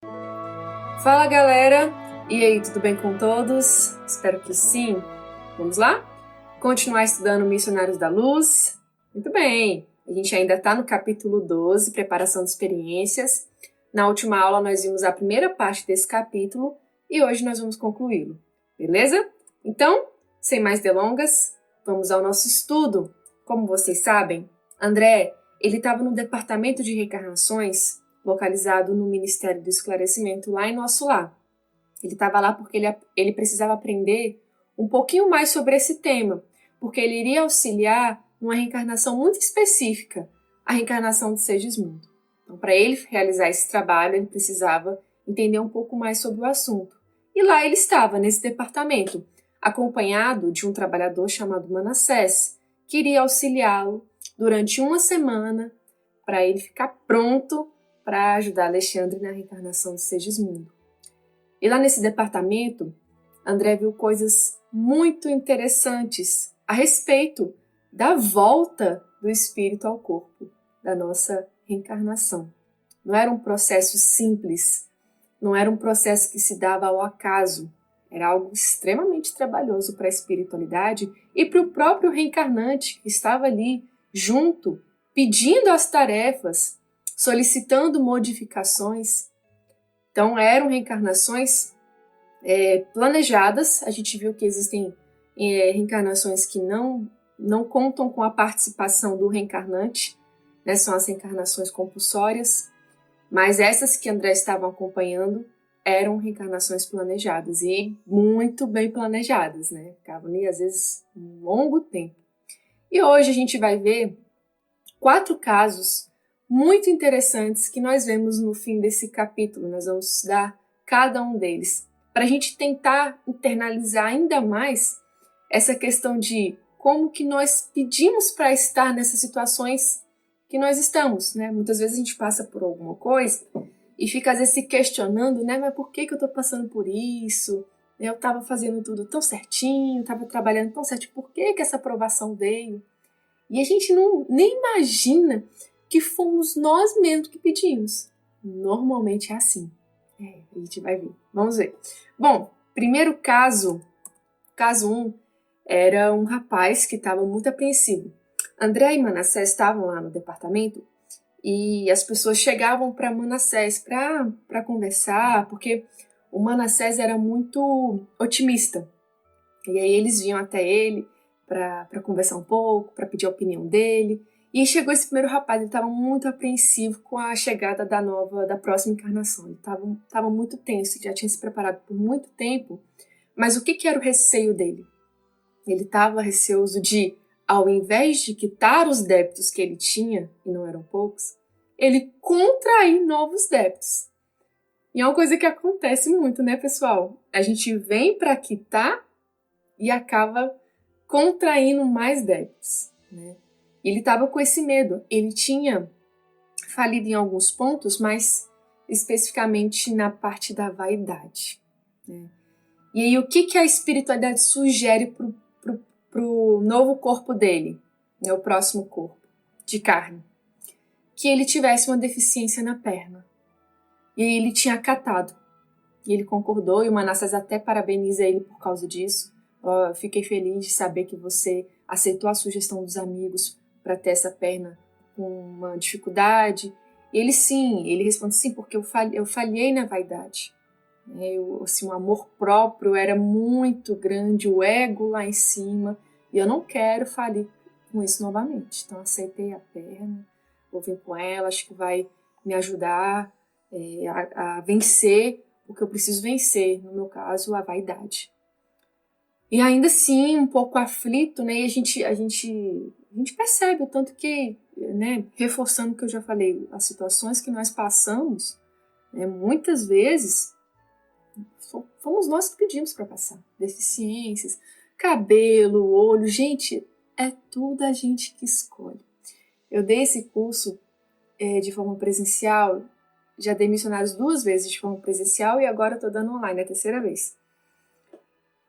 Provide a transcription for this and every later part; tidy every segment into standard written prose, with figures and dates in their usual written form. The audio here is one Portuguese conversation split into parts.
Fala galera, e aí, tudo bem com todos? Espero que sim. Vamos lá? Continuar estudando Missionários da Luz? Muito bem, a gente ainda está no capítulo 12, Preparação de Experiências. Na última aula nós vimos a primeira parte desse capítulo e hoje nós vamos concluí-lo, beleza? Então, sem mais delongas, vamos ao nosso estudo. Como vocês sabem, André, ele estava no departamento de reencarnações localizado no Ministério do Esclarecimento, lá em Nosso Lar. Ele estava lá porque ele precisava aprender um pouquinho mais sobre esse tema, porque ele iria auxiliar numa reencarnação muito específica, a reencarnação de Segismundo. Então, para ele realizar esse trabalho, ele precisava entender um pouco mais sobre o assunto. E lá ele estava, nesse departamento, acompanhado de um trabalhador chamado Manassés, que iria auxiliá-lo durante uma semana para ele ficar pronto para ajudar Alexandre na reencarnação de Segismundo. E lá nesse departamento, André viu coisas muito interessantes a respeito da volta do espírito ao corpo, da nossa reencarnação. Não era um processo simples, não era um processo que se dava ao acaso, era algo extremamente trabalhoso para a espiritualidade e para o próprio reencarnante que estava ali junto, pedindo as tarefas, solicitando modificações. Então eram reencarnações planejadas. A gente viu que existem reencarnações que não contam com a participação do reencarnante, né? São as reencarnações compulsórias, mas essas que André estava acompanhando eram reencarnações planejadas e muito bem planejadas, né? Ficavam ali às vezes um longo tempo. E hoje a gente vai ver 4 casos muito interessantes que nós vemos no fim desse capítulo. Nós vamos estudar cada um deles, para a gente tentar internalizar ainda mais essa questão de como que nós pedimos para estar nessas situações que nós estamos, né? Muitas vezes a gente passa por alguma coisa e fica às vezes se questionando, né? Mas por que eu estou passando por isso? Eu estava fazendo tudo tão certinho, estava trabalhando tão certinho, por que essa aprovação veio? E a gente nem imagina que fomos nós mesmos que pedimos. Normalmente é assim. A gente vai ver. Vamos ver. Bom, primeiro caso 1, era um rapaz que estava muito apreensivo. André e Manassés estavam lá no departamento e as pessoas chegavam para Manassés para conversar, porque o Manassés era muito otimista. E aí eles vinham até ele para conversar um pouco, para pedir a opinião dele. E chegou esse primeiro rapaz, ele estava muito apreensivo com a chegada da próxima encarnação. Ele estava muito tenso, já tinha se preparado por muito tempo. Mas o que era o receio dele? Ele estava receoso de, ao invés de quitar os débitos que ele tinha, e não eram poucos, ele contrair novos débitos. E é uma coisa que acontece muito, né, pessoal? A gente vem para quitar e acaba contraindo mais débitos, né? Ele estava com esse medo. Ele tinha falido em alguns pontos, mas especificamente na parte da vaidade, né? E aí o que a espiritualidade sugere pro novo corpo dele, né, o próximo corpo de carne? Que ele tivesse uma deficiência na perna. E aí ele tinha acatado. E ele concordou, e o Manassés até parabeniza ele por causa disso. Fiquei feliz de saber que você aceitou a sugestão dos amigos para ter essa perna com uma dificuldade. E ele responde sim, porque eu falhei na vaidade. Assim, o amor próprio era muito grande, o ego lá em cima, e eu não quero falir com isso novamente. Então aceitei a perna, vou vir com ela, acho que vai me ajudar a vencer o que eu preciso vencer, no meu caso, a vaidade. E ainda assim, um pouco aflito, né? E a gente percebe o tanto que, né, reforçando o que eu já falei, as situações que nós passamos, né, muitas vezes fomos nós que pedimos para passar. Deficiências, cabelo, olho, gente, é tudo a gente que escolhe. Eu dei esse curso de forma presencial, já dei missionários 2 vezes de forma presencial e agora estou dando online, é a 3ª vez.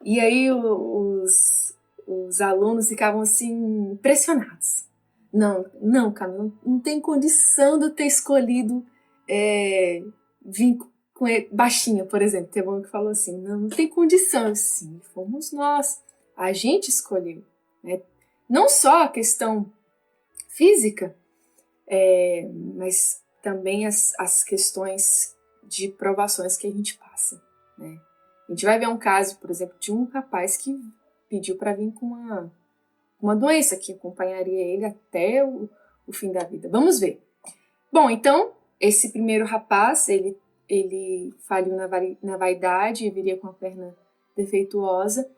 E aí os alunos ficavam assim, impressionados. Não, Camila, não tem condição de eu ter escolhido vir com ele, baixinha, por exemplo, teve um que falou assim, não tem condição. Sim, fomos nós. A gente escolheu. Né? Não só a questão física, mas também as questões de provações que a gente passa. Né? A gente vai ver um caso, por exemplo, de um rapaz que pediu para vir com uma doença que acompanharia ele até o fim da vida. Vamos ver. Bom, então, esse primeiro rapaz, ele faliu na vaidade e viria com a perna defeituosa.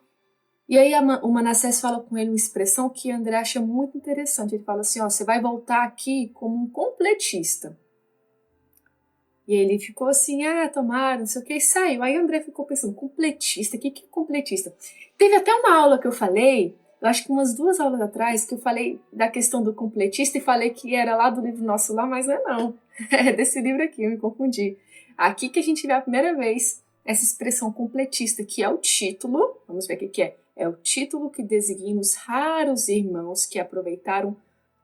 E aí o Manassés fala com ele uma expressão que André acha muito interessante. Ele fala assim, ó, você vai voltar aqui como um completista. E ele ficou assim, tomara, não sei o que, e saiu. Aí André ficou pensando, completista? O que é completista? Teve até uma aula que eu falei, eu acho que umas 2 aulas atrás, que eu falei da questão do completista e falei que era lá do livro nosso lá, mas não. É desse livro aqui, eu me confundi. Aqui que a gente vê a primeira vez essa expressão completista, que é o título, vamos ver o que é. É o título que designa os raros irmãos que aproveitaram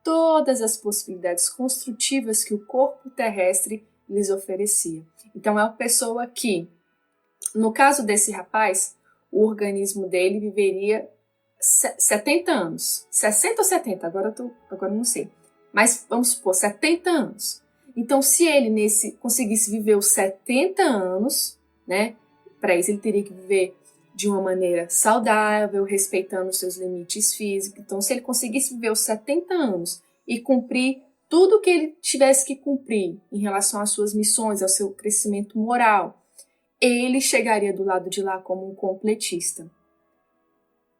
todas as possibilidades construtivas que o corpo terrestre lhes oferecia. Então é uma pessoa que, no caso desse rapaz, o organismo dele viveria 70 anos. 60 ou 70, agora não sei. Mas vamos supor, 70 anos. Então, se ele conseguisse viver os 70 anos, né, para isso ele teria que viver de uma maneira saudável, respeitando os seus limites físicos. Então, se ele conseguisse viver os 70 anos e cumprir tudo que ele tivesse que cumprir em relação às suas missões, ao seu crescimento moral, ele chegaria do lado de lá como um completista.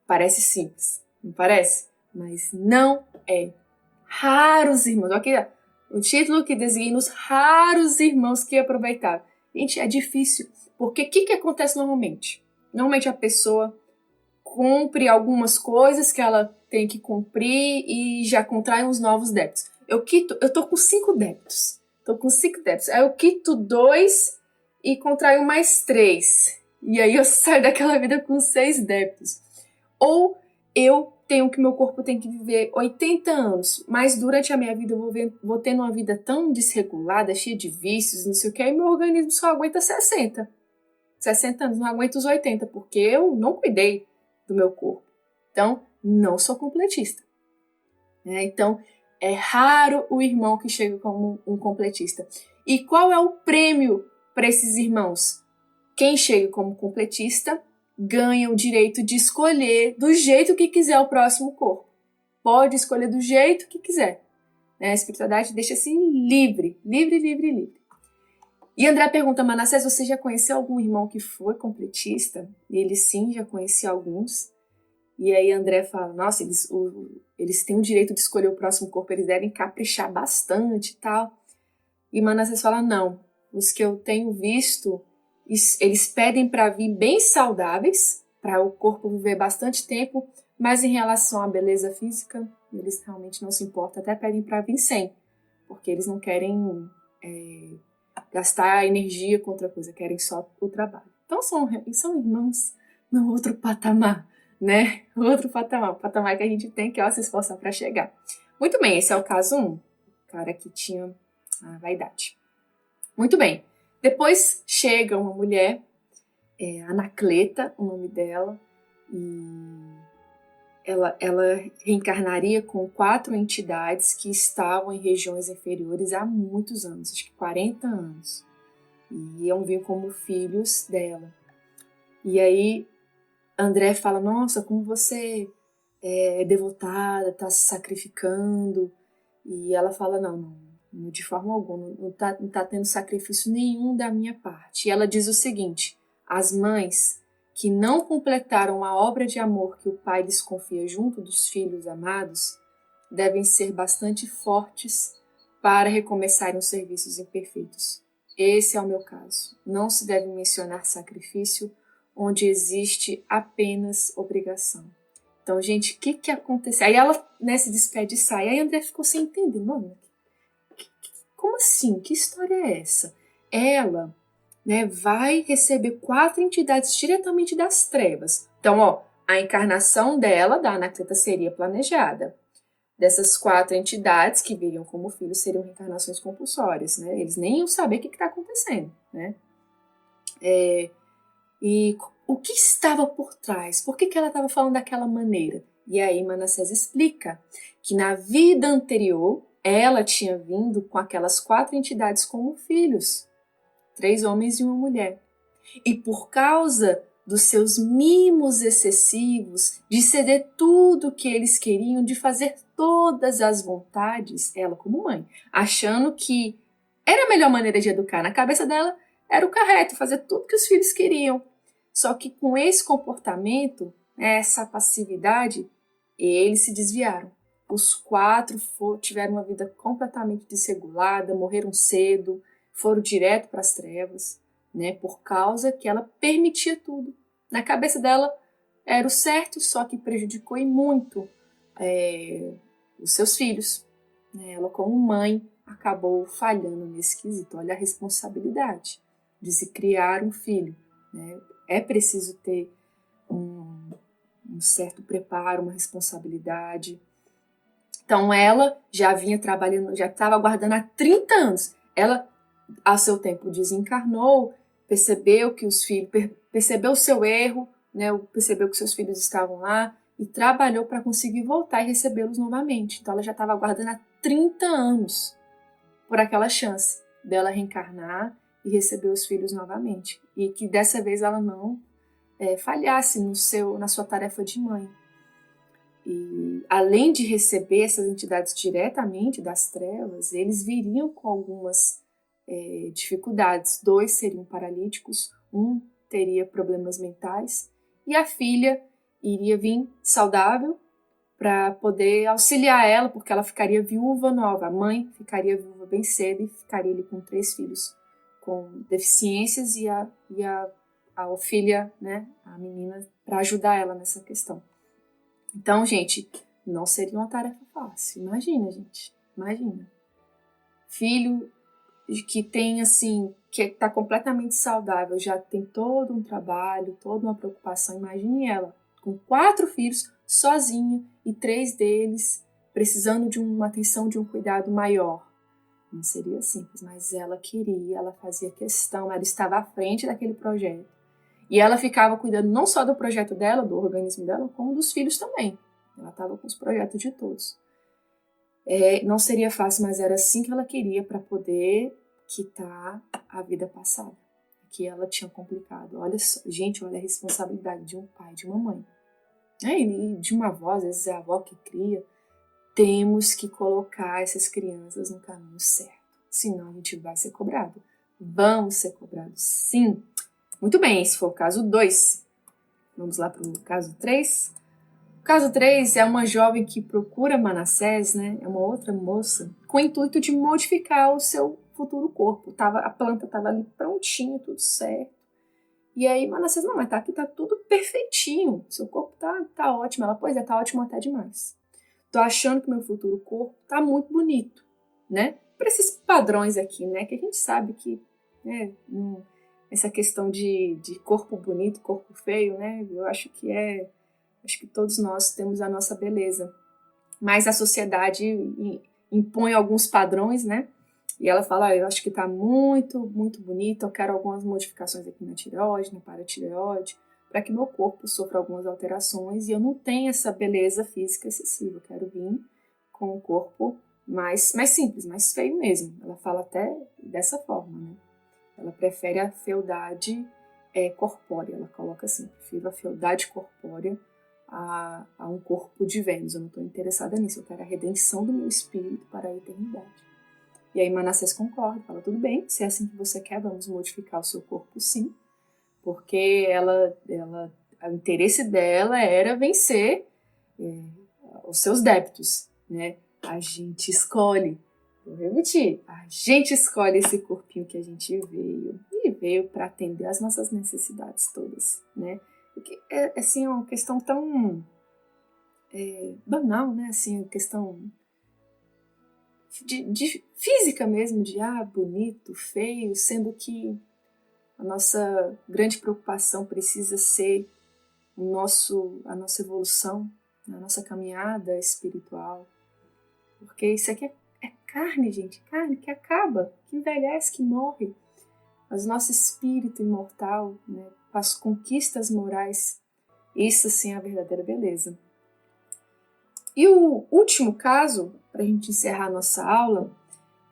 Parece simples, não parece? Mas não é. Raros irmãos. Aqui, o título que designa os raros irmãos que aproveitaram. Gente, é difícil, porque o que acontece normalmente? Normalmente a pessoa cumpre algumas coisas que ela tem que cumprir e já contrai uns novos débitos. Eu tô com 5 débitos. Aí eu quito 2 e contraio mais 3. E aí eu saio daquela vida com 6 débitos. Ou eu tenho que meu corpo tem que viver 80 anos, mas durante a minha vida eu vou tendo uma vida tão desregulada, cheia de vícios, não sei o que, aí meu organismo só aguenta 60. 60 anos, não aguenta os 80, porque eu não cuidei do meu corpo. Então, não sou completista. Então, é raro o irmão que chega como um completista. E qual é o prêmio para esses irmãos? Quem chega como completista ganha o direito de escolher do jeito que quiser o próximo corpo. Pode escolher do jeito que quiser. A espiritualidade deixa assim livre. E André pergunta, Manassés, você já conheceu algum irmão que foi completista? E ele sim, já conhecia alguns. E aí André fala, nossa, eles têm o direito de escolher o próximo corpo, eles devem caprichar bastante e tal. E Manassés fala, não, os que eu tenho visto, eles pedem para vir bem saudáveis, para o corpo viver bastante tempo, mas em relação à beleza física, eles realmente não se importam, até pedem para vir sem, porque eles não querem gastar energia com outra coisa, querem só o trabalho. Então são irmãos no outro patamar, né? O patamar que a gente tem que se esforçar para chegar. Muito bem, esse é o caso 1, o cara que tinha a vaidade. Muito bem, depois chega uma mulher, Anacleta, o nome dela, e ela reencarnaria com 4 entidades que estavam em regiões inferiores há muitos anos, acho que 40 anos, e iam vir como filhos dela. E aí André fala, nossa, como você é devotada, está se sacrificando. E ela fala, não, de forma alguma, não tá tendo sacrifício nenhum da minha parte. E ela diz o seguinte, as mães que não completaram a obra de amor que o pai lhes confia junto dos filhos amados devem ser bastante fortes para recomeçarem os serviços imperfeitos. Esse é o meu caso. Não se deve mencionar sacrifício onde existe apenas obrigação. Então, gente, o que aconteceu? Aí ela se despede e sai. Aí André ficou sem entender. Mano, como assim? Que história é essa? Ela vai receber 4 entidades diretamente das trevas. Então, a encarnação dela, da Anacleta, seria planejada. Dessas 4 entidades que viriam como filhos seriam reencarnações compulsórias. Eles nem iam saber o que está acontecendo. E o que estava por trás? Por que ela estava falando daquela maneira? E aí Manassés explica que na vida anterior ela tinha vindo com aquelas 4 entidades como filhos, 3 homens e uma mulher. E por causa dos seus mimos excessivos, de ceder tudo o que eles queriam, de fazer todas as vontades, ela como mãe, achando que era a melhor maneira de educar. Na cabeça dela era o correto, fazer tudo que os filhos queriam. Só que com esse comportamento, essa passividade, eles se desviaram. Os 4 tiveram uma vida completamente desregulada, morreram cedo, foram direto para as trevas, né? Por causa que ela permitia tudo. Na cabeça dela era o certo, só que prejudicou e muito os seus filhos. Né? Ela, como mãe, acabou falhando nesse quesito. Olha a responsabilidade de se criar um filho. Né? É preciso ter um certo preparo, uma responsabilidade. Então ela já vinha trabalhando, já estava aguardando há 30 anos. Ela, a seu tempo, desencarnou, percebeu que os filhos, percebeu o seu erro, né, percebeu que seus filhos estavam lá e trabalhou para conseguir voltar e recebê-los novamente. Então ela já estava aguardando há 30 anos por aquela chance dela reencarnar e receber os filhos novamente. E que dessa vez ela não falhasse na sua tarefa de mãe. E além de receber essas entidades diretamente das trevas, eles viriam com algumas dificuldades. 2 seriam paralíticos, 1 teria problemas mentais e a filha iria vir saudável para poder auxiliar ela, porque ela ficaria viúva nova. A mãe ficaria viúva bem cedo e ficaria ali com 3 filhos com deficiências e a filha, né, a menina, para ajudar ela nessa questão. Então, gente, não seria uma tarefa fácil. Imagina, gente. Imagina. Filho que tem, assim, que está completamente saudável, já tem todo um trabalho, toda uma preocupação. Imagine ela com 4 filhos, sozinha, e 3 deles precisando de uma atenção, de um cuidado maior. Não seria simples, mas ela queria, ela fazia questão, ela estava à frente daquele projeto. E ela ficava cuidando não só do projeto dela, do organismo dela, como dos filhos também. Ela estava com os projetos de todos. Não seria fácil, mas era assim que ela queria para poder quitar a vida passada, que ela tinha complicado. Olha só, gente, olha a responsabilidade de um pai, de uma mãe. E de uma avó, às vezes é a avó que cria. Temos que colocar essas crianças no caminho certo, senão a gente vai ser cobrado. Vamos ser cobrados, sim. Muito bem, esse foi o caso 2. Vamos lá para o caso 3. O caso 3 é uma jovem que procura Manassés, né? É uma outra moça, com o intuito de modificar o seu futuro corpo. A planta estava ali prontinha, tudo certo. E aí Manassés, não, mas tá aqui, tá tudo perfeitinho. Seu corpo tá ótimo. Ela, pois é, tá ótimo até demais. Tô achando que meu futuro corpo tá muito bonito, né? Para esses padrões aqui, né? Que a gente sabe que, né, essa questão de corpo bonito, corpo feio, né? Eu acho que todos nós temos a nossa beleza. Mas a sociedade impõe alguns padrões, né? E ela fala, eu acho que tá muito, muito bonito, eu quero algumas modificações aqui na tireoide, na paratireoide, para que meu corpo sofra algumas alterações e eu não tenha essa beleza física excessiva. Eu quero vir com um corpo mais simples, mais feio mesmo. Ela fala até dessa forma, né? Ela prefere a fealdade corpórea. Ela coloca assim, prefiro a fealdade corpórea a um corpo de Vênus. Eu não estou interessada nisso. Eu quero a redenção do meu espírito para a eternidade. E aí Manassés concorda, fala, tudo bem, se é assim que você quer, vamos modificar o seu corpo, sim. Porque o interesse dela era vencer os seus débitos, né? A gente escolhe, vou repetir, a gente escolhe esse corpinho que a gente veio para atender as nossas necessidades todas, né? Porque é assim, uma questão tão banal, né? Assim, questão de física mesmo, de bonito, feio, sendo que a nossa grande preocupação precisa ser a nossa evolução, a nossa caminhada espiritual. Porque isso aqui é carne, gente, carne que acaba, que envelhece, que morre. mas o nosso espírito imortal, né, com as conquistas morais, isso sim é a verdadeira beleza. E o último caso, para a gente encerrar a nossa aula,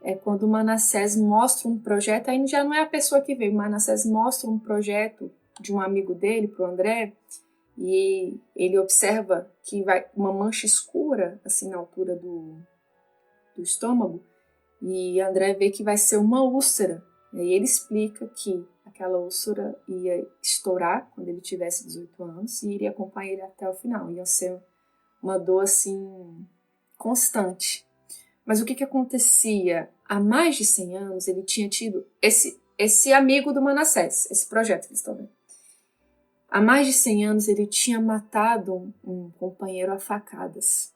é quando Manassés mostra um projeto, aí já não é a pessoa que veio, Manassés mostra um projeto de um amigo dele, para o André, e ele observa que vai uma mancha escura, assim, na altura do estômago, e André vê que vai ser uma úlcera. E aí ele explica que aquela úlcera ia estourar quando ele tivesse 18 anos e iria acompanhar ele até o final. Ia ser uma dor, assim, constante. Mas o que acontecia? Há mais de 100 anos ele tinha tido esse amigo do Manassés, esse projeto que eles estão vendo. Há mais de 100 anos ele tinha matado um companheiro a facadas.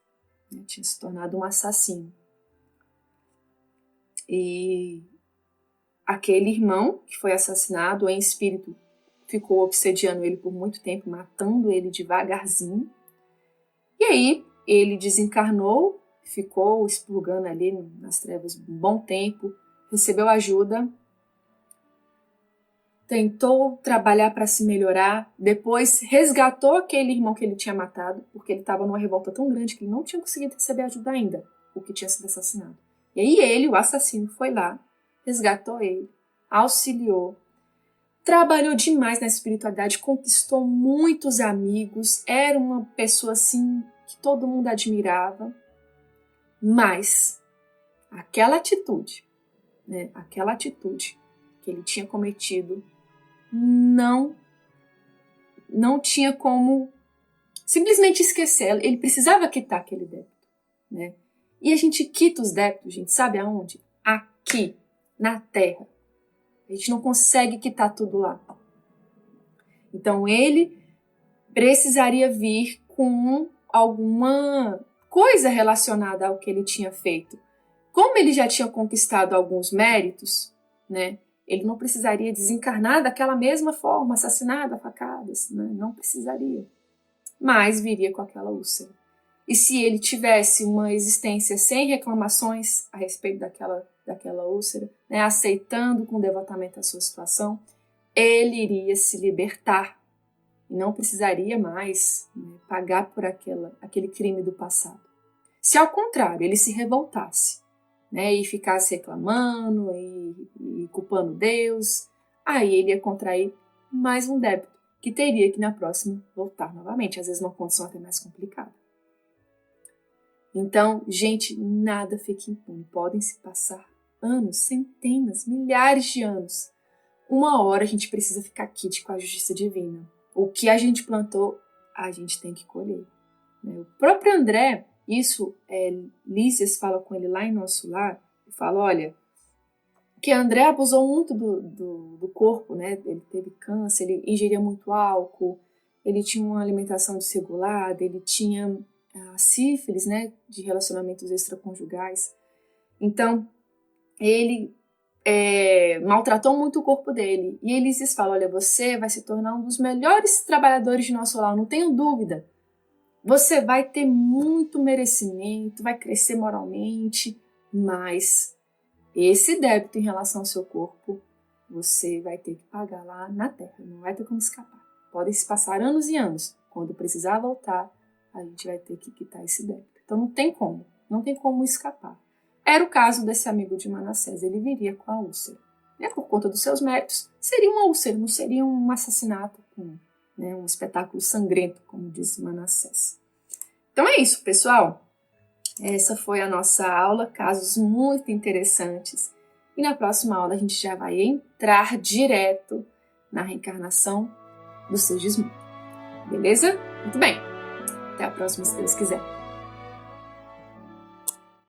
Né? Tinha se tornado um assassino. E aquele irmão que foi assassinado em espírito ficou obsediando ele por muito tempo, matando ele devagarzinho. E aí ele desencarnou, ficou expurgando ali nas trevas um bom tempo, recebeu ajuda, tentou trabalhar para se melhorar, depois resgatou aquele irmão que ele tinha matado, porque ele estava numa revolta tão grande que ele não tinha conseguido receber ajuda ainda, o que tinha sido assassinado. E aí ele, o assassino, foi lá, resgatou ele, auxiliou, trabalhou demais na espiritualidade, conquistou muitos amigos, era uma pessoa assim que todo mundo admirava, mas aquela atitude, né, aquela atitude que ele tinha cometido não tinha como simplesmente esquecer. Ele precisava quitar aquele débito, né? E a gente quita os débitos, gente, sabe aonde? Aqui, na Terra. A gente não consegue quitar tudo lá. Então ele precisaria vir com alguma coisa relacionada ao que ele tinha feito. Como ele já tinha conquistado alguns méritos, né? Ele não precisaria desencarnar daquela mesma forma, assassinado a facadas, né? Não precisaria. Mas viria com aquela úlcera. E se ele tivesse uma existência sem reclamações a respeito daquela úlcera, né, aceitando com devotamento a sua situação, ele iria se libertar e não precisaria mais, né, pagar por aquele crime do passado. Se ao contrário, ele se revoltasse, né, e ficasse reclamando e culpando Deus, aí ele ia contrair mais um débito, que teria que na próxima voltar novamente, às vezes uma condição até mais complicada. Então, gente, nada fica impune. Podem se passar anos, centenas, milhares de anos. Uma hora a gente precisa ficar quite com a justiça divina. O que a gente plantou, a gente tem que colher. O próprio André, isso, Lísias fala com ele lá em Nosso Lar, e fala, olha, que André abusou muito do corpo, né? Ele teve câncer, ele ingeria muito álcool, ele tinha uma alimentação desregulada, ele tinha a sífilis, né, de relacionamentos extraconjugais. Então, ele maltratou muito o corpo dele. E Elises fala, olha, você vai se tornar um dos melhores trabalhadores de Nosso Lar, não tenho dúvida. Você vai ter muito merecimento, vai crescer moralmente, mas esse débito em relação ao seu corpo, você vai ter que pagar lá na Terra, não vai ter como escapar. Podem se passar anos e anos. Quando precisar voltar, a gente vai ter que quitar esse débito. Então não tem como escapar. Era o caso desse amigo de Manassés, ele viria com a úlcera. Por conta dos seus méritos, seria uma úlcera, não seria um assassinato, um espetáculo sangrento, como diz Manassés. Então é isso, pessoal. Essa foi a nossa aula, casos muito interessantes. E na próxima aula a gente já vai entrar direto na reencarnação do Segismundo. Beleza? Muito bem. Até a próxima, se Deus quiser.